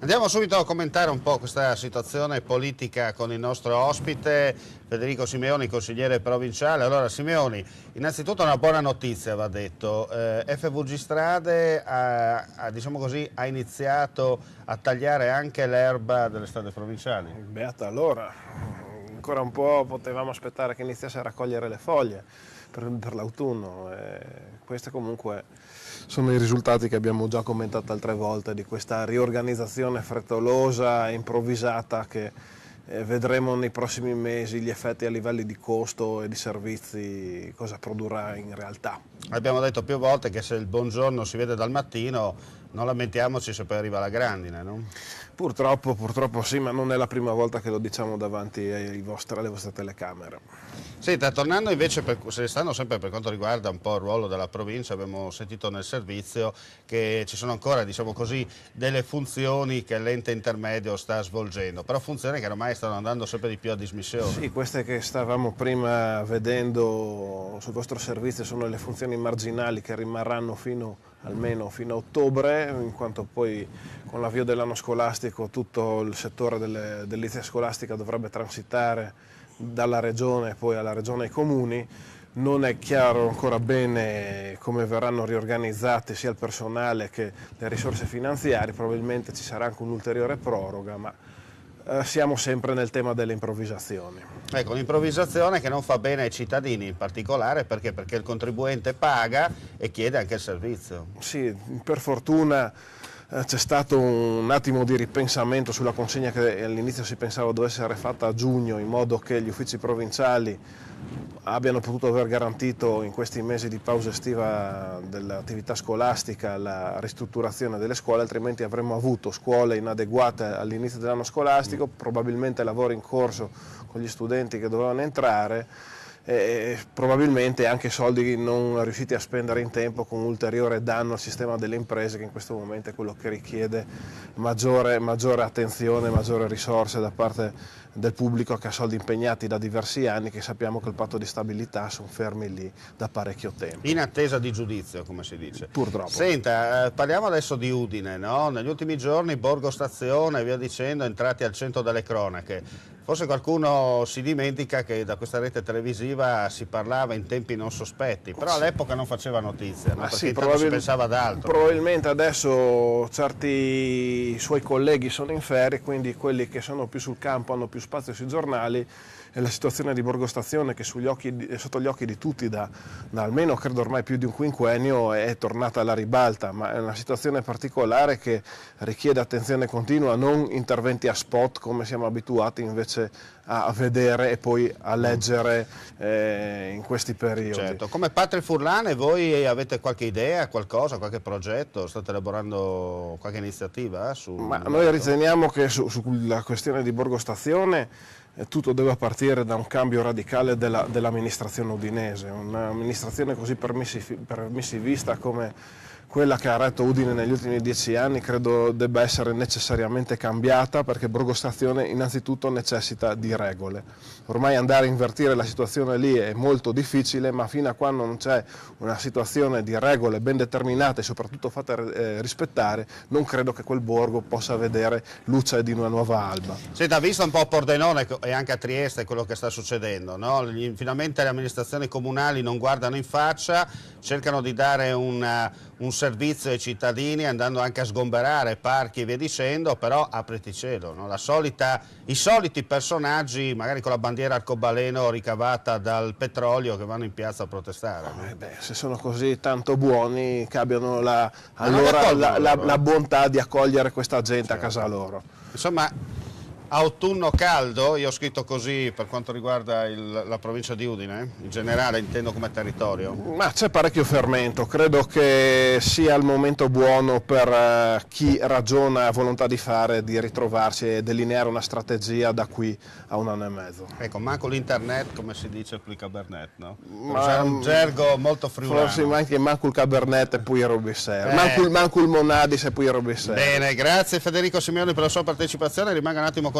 Andiamo subito a commentare un po' questa situazione politica con il nostro ospite Federico Simeoni, consigliere provinciale. Allora Simeoni, innanzitutto una buona notizia va detto, FVG Strade diciamo così, ha iniziato a tagliare anche l'erba delle strade provinciali. Beata allora, ancora un po' potevamo aspettare che iniziasse a raccogliere le foglie per l'autunno. Questi comunque sono i risultati che abbiamo già commentato altre volte di questa riorganizzazione frettolosa e improvvisata che vedremo nei prossimi mesi gli effetti a livelli di costo e di servizi, cosa produrrà in realtà. Abbiamo detto più volte che se il buongiorno si vede dal mattino non lamentiamoci se poi arriva la grandine, no? Purtroppo sì, ma non è la prima volta che lo diciamo davanti alle vostre telecamere. Senta, tornando invece, restando sempre per quanto riguarda un po' il ruolo della provincia, abbiamo sentito nel servizio che ci sono ancora, diciamo così, delle funzioni che l'ente intermedio sta svolgendo, però funzioni che ormai stanno andando sempre di più a dismissione. Sì, queste che stavamo prima vedendo sul vostro servizio sono le funzioni marginali che rimarranno almeno fino a ottobre, in quanto poi con l'avvio dell'anno scolastico tutto il settore dell'edilizia scolastica dovrebbe transitare dalla regione poi alla regione ai comuni. Non è chiaro ancora bene come verranno riorganizzate sia il personale che le risorse finanziarie, probabilmente ci sarà anche un'ulteriore proroga, ma siamo sempre nel tema delle improvvisazioni. Ecco, un'improvvisazione che non fa bene ai cittadini in particolare perché il contribuente paga e chiede anche il servizio. Sì, per fortuna c'è stato un attimo di ripensamento sulla consegna che all'inizio si pensava dovesse essere fatta a giugno, in modo che gli uffici provinciali abbiano potuto aver garantito in questi mesi di pausa estiva dell'attività scolastica la ristrutturazione delle scuole, altrimenti avremmo avuto scuole inadeguate all'inizio dell'anno scolastico, probabilmente lavori in corso con gli studenti che dovevano entrare, e probabilmente anche soldi non riusciti a spendere in tempo, con ulteriore danno al sistema delle imprese, che in questo momento è quello che richiede maggiore attenzione, maggiore risorse da parte del pubblico, che ha soldi impegnati da diversi anni, che sappiamo che il patto di stabilità sono fermi lì da parecchio tempo. In attesa di giudizio, come si dice. Purtroppo. Senta, parliamo adesso di Udine, no? Negli ultimi giorni Borgo Stazione e via dicendo entrati al centro delle cronache. Forse qualcuno si dimentica che da questa rete televisiva si parlava in tempi non sospetti, però all'epoca non faceva notizia, no? Perché sì, si pensava ad altro. Probabilmente adesso certi suoi colleghi sono in ferie, quindi quelli che sono più sul campo hanno più spazio sui giornali, e la situazione di Borgo Stazione, che è sotto gli occhi di tutti da almeno credo ormai più di un quinquennio, è tornata alla ribalta, ma è una situazione particolare che richiede attenzione continua, non interventi a spot come siamo abituati invece a vedere e poi a leggere in questi periodi. Certo. Come Patria Furlane voi avete qualche idea, qualcosa, qualche progetto? State elaborando qualche iniziativa? Noi riteniamo che sulla questione di Borgo Stazione tutto deve partire da un cambio radicale dell'amministrazione udinese, un'amministrazione così permissivista come quella che ha retto Udine negli ultimi 10 anni credo debba essere necessariamente cambiata, perché Borgo Stazione innanzitutto necessita di regole. Ormai andare a invertire la situazione lì è molto difficile, ma fino a quando non c'è una situazione di regole ben determinate e soprattutto fatte rispettare, non credo che quel borgo possa vedere luce di una nuova alba. Senta, visto un po' a Pordenone e anche a Trieste quello che sta succedendo, no? Finalmente le amministrazioni comunali non guardano in faccia, cercano di dare un servizio ai cittadini andando anche a sgomberare parchi e via dicendo, però apriti cielo, no? I soliti personaggi magari con la bandiera arcobaleno ricavata dal petrolio che vanno in piazza a protestare. No? Se sono così tanto buoni, che abbiano la bontà di accogliere questa gente, certo, a casa loro. Insomma, autunno caldo, io ho scritto così per quanto riguarda la provincia di Udine, in generale intendo come territorio. Ma c'è parecchio fermento, credo che sia il momento buono per chi ragiona e ha volontà di fare, di ritrovarsi e delineare una strategia da qui a un anno e mezzo. Ecco, manco l'internet, come si dice qui Cabernet, no? C'è un gergo molto friulano. Forse manco il Cabernet e poi il Robissero, manco il Monadis e poi il Robissero. Bene, grazie Federico Simeoni per la sua partecipazione, rimanga un attimo con